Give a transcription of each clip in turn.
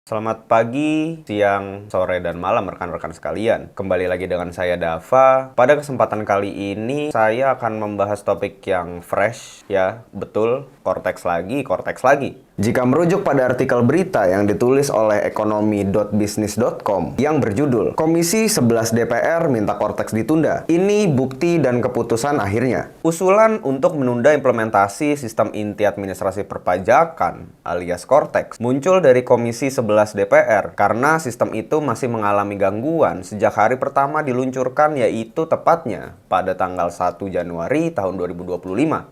Selamat pagi, siang, sore, dan malam rekan-rekan sekalian. Kembali lagi dengan saya Dava. Pada kesempatan kali ini saya akan membahas topik yang fresh ya, betul, Cortex lagi. Jika merujuk pada artikel berita yang ditulis oleh ekonomi.bisnis.com yang berjudul Komisi 11 DPR minta Cortex ditunda. Ini bukti dan keputusan akhirnya. Usulan untuk menunda implementasi sistem inti administrasi perpajakan alias Cortex muncul dari Komisi 11 DPR karena sistem itu masih mengalami gangguan sejak hari pertama diluncurkan, yaitu tepatnya pada tanggal 1 Januari tahun 2025.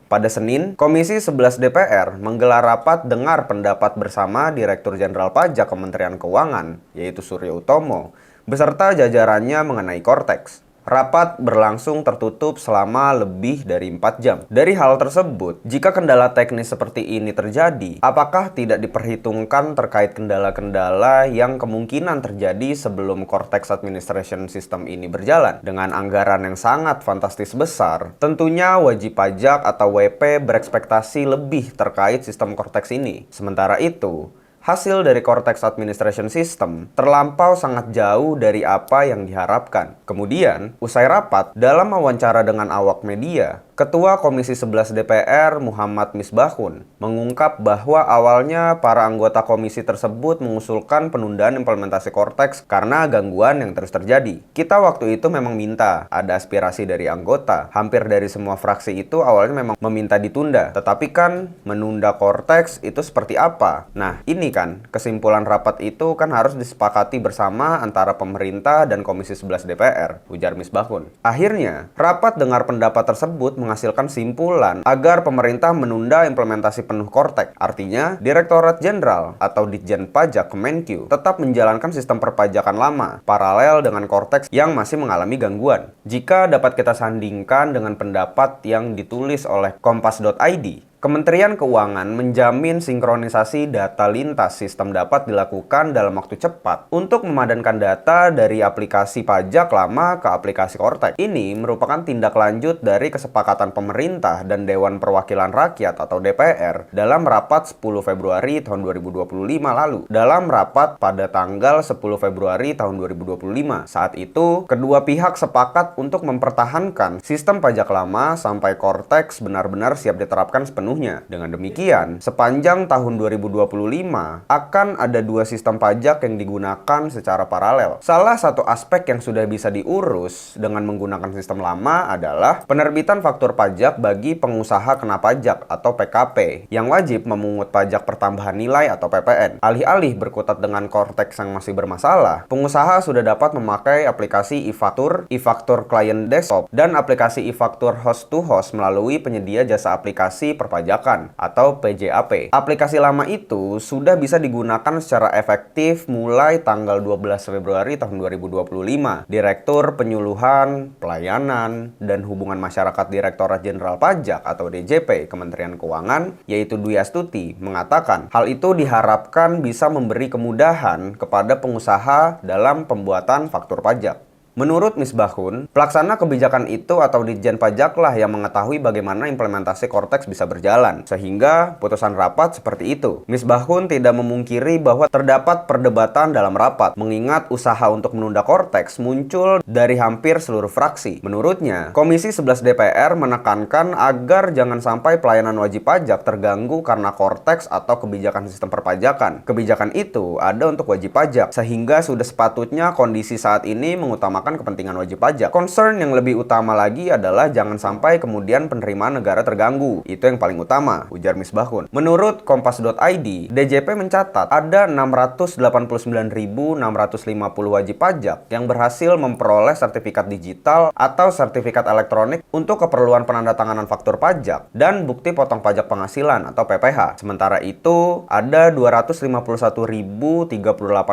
Pada Senin, Komisi 11 DPR menggelar rapat dengan pendapat bersama Direktur Jenderal Pajak Kementerian Keuangan, yaitu Suryo Utomo, beserta jajarannya mengenai Cortex. Rapat berlangsung tertutup selama lebih dari 4 jam. Dari hal tersebut, jika kendala teknis seperti ini terjadi, apakah tidak diperhitungkan terkait kendala-kendala yang kemungkinan terjadi sebelum Cortex Administration System ini berjalan? Dengan anggaran yang sangat fantastis besar, tentunya wajib pajak atau WP berekspektasi lebih terkait sistem Cortex ini. Sementara itu, hasil dari Cortex Administration System terlampau sangat jauh dari apa yang diharapkan. Kemudian, usai rapat, dalam wawancara dengan awak media, Ketua Komisi 11 DPR Muhammad Misbahun mengungkap bahwa awalnya para anggota komisi tersebut mengusulkan penundaan implementasi Cortex karena gangguan yang terus terjadi. Kita waktu itu memang minta, ada aspirasi dari anggota. Hampir dari semua fraksi itu awalnya memang meminta ditunda. Tetapi kan menunda Cortex itu seperti apa? Nah, ini kan kesimpulan rapat itu kan harus disepakati bersama antara pemerintah dan Komisi 11 DPR, ujar Misbahun. Akhirnya, rapat dengar pendapat tersebut menghasilkan simpulan agar pemerintah menunda implementasi penuh Cortex. Artinya, Direktorat Jenderal atau Ditjen Pajak Kemenq tetap menjalankan sistem perpajakan lama, paralel dengan Cortex yang masih mengalami gangguan. Jika dapat kita sandingkan dengan pendapat yang ditulis oleh kompas.id, Kementerian Keuangan menjamin sinkronisasi data lintas sistem dapat dilakukan dalam waktu cepat untuk memadankan data dari aplikasi pajak lama ke aplikasi Cortex. Ini merupakan tindak lanjut dari kesepakatan pemerintah dan Dewan Perwakilan Rakyat atau DPR dalam rapat 10 Februari tahun 2025 lalu. Dalam rapat pada tanggal 10 Februari tahun 2025, saat itu kedua pihak sepakat untuk mempertahankan sistem pajak lama sampai Cortex benar-benar siap diterapkan sepenuhnya. Dengan demikian, sepanjang tahun 2025 akan ada dua sistem pajak yang digunakan secara paralel. Salah satu aspek yang sudah bisa diurus dengan menggunakan sistem lama adalah penerbitan faktur pajak bagi pengusaha kena pajak atau PKP yang wajib memungut pajak pertambahan nilai atau PPN. Alih-alih berkutat dengan Cortex yang masih bermasalah, pengusaha sudah dapat memakai aplikasi e-faktur, e-faktur client desktop, dan aplikasi e-faktur host to host melalui penyedia jasa aplikasi perpajakan atau PJAP. Aplikasi lama itu sudah bisa digunakan secara efektif mulai tanggal 12 Februari tahun 2025. Direktur Penyuluhan, Pelayanan, dan Hubungan Masyarakat Direktorat Jenderal Pajak atau DJP Kementerian Keuangan, yaitu Dwi Astuti, mengatakan hal itu diharapkan bisa memberi kemudahan kepada pengusaha dalam pembuatan faktur pajak. Menurut Misbahun, pelaksana kebijakan itu atau Ditjen Pajaklah yang mengetahui bagaimana implementasi Cortex bisa berjalan, sehingga putusan rapat seperti itu. Misbahun tidak memungkiri bahwa terdapat perdebatan dalam rapat, mengingat usaha untuk menunda Cortex muncul dari hampir seluruh fraksi. Menurutnya, Komisi 11 DPR menekankan agar jangan sampai pelayanan wajib pajak terganggu karena Cortex atau kebijakan sistem perpajakan. Kebijakan itu ada untuk wajib pajak, sehingga sudah sepatutnya kondisi saat ini mengutamakan kepentingan wajib pajak. Concern yang lebih utama lagi adalah jangan sampai kemudian penerimaan negara terganggu. Itu yang paling utama, ujar Misbahun. Menurut kompas.id, DJP mencatat ada 689.650 wajib pajak yang berhasil memperoleh sertifikat digital atau sertifikat elektronik untuk keperluan penandatanganan faktur pajak dan bukti potong pajak penghasilan atau PPH. Sementara itu, ada 251.038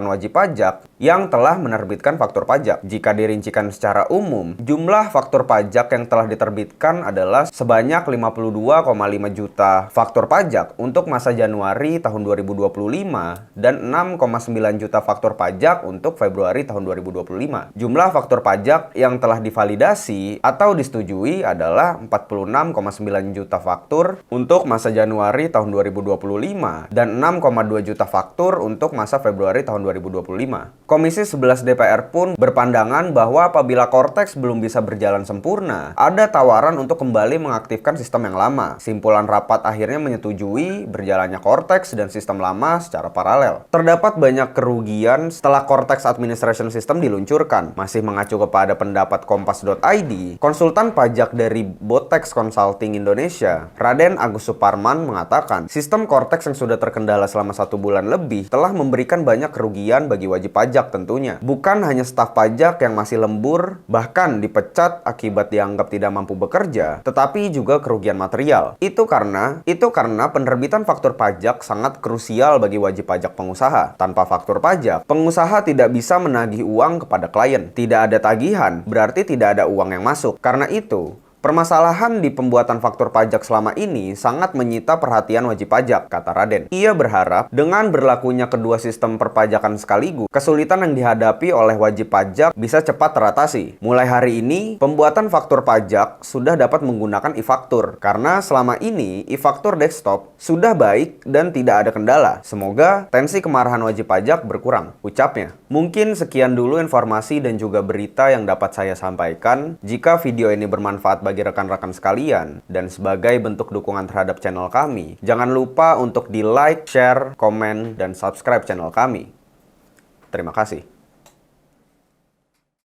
wajib pajak yang telah menerbitkan faktur pajak. Jika dirincikan secara umum, jumlah faktur pajak yang telah diterbitkan adalah sebanyak 52,5 juta faktur pajak untuk masa Januari tahun 2025 dan 6,9 juta faktur pajak untuk Februari tahun 2025. Jumlah faktur pajak yang telah divalidasi atau disetujui adalah 46,9 juta faktur untuk masa Januari tahun 2025 dan 6,2 juta faktur untuk masa Februari tahun 2025. Komisi 11 DPR pun berpandangan bahwa apabila Cortex belum bisa berjalan sempurna, ada tawaran untuk kembali mengaktifkan sistem yang lama. Simpulan rapat akhirnya menyetujui berjalannya Cortex dan sistem lama secara paralel. Terdapat banyak kerugian setelah Cortex Administration System diluncurkan. Masih mengacu kepada pendapat kompas.id, konsultan pajak dari Botex Consulting Indonesia, Raden Agus Suparman mengatakan, sistem Cortex yang sudah terkendala selama 1 bulan lebih telah memberikan banyak kerugian bagi wajib pajak tentunya. Bukan hanya staf pajak yang masih lembur, bahkan dipecat akibat dianggap tidak mampu bekerja, tetapi juga kerugian material. Itu karena penerbitan faktur pajak sangat krusial bagi wajib pajak pengusaha. Tanpa faktur pajak, pengusaha tidak bisa menagih uang kepada klien. Tidak ada tagihan, berarti tidak ada uang yang masuk. Karena itu, permasalahan di pembuatan faktur pajak selama ini sangat menyita perhatian wajib pajak, kata Raden. Ia berharap dengan berlakunya kedua sistem perpajakan sekaligus, kesulitan yang dihadapi oleh wajib pajak bisa cepat teratasi. Mulai hari ini, pembuatan faktur pajak sudah dapat menggunakan e-faktur, karena selama ini e-faktur desktop sudah baik dan tidak ada kendala. Semoga tensi kemarahan wajib pajak berkurang, ucapnya. Mungkin sekian dulu informasi dan juga berita yang dapat saya sampaikan. Jika video ini bermanfaat bagi rekan-rekan sekalian dan sebagai bentuk dukungan terhadap channel kami, jangan lupa untuk di like, share, komen, dan subscribe channel kami. Terima kasih.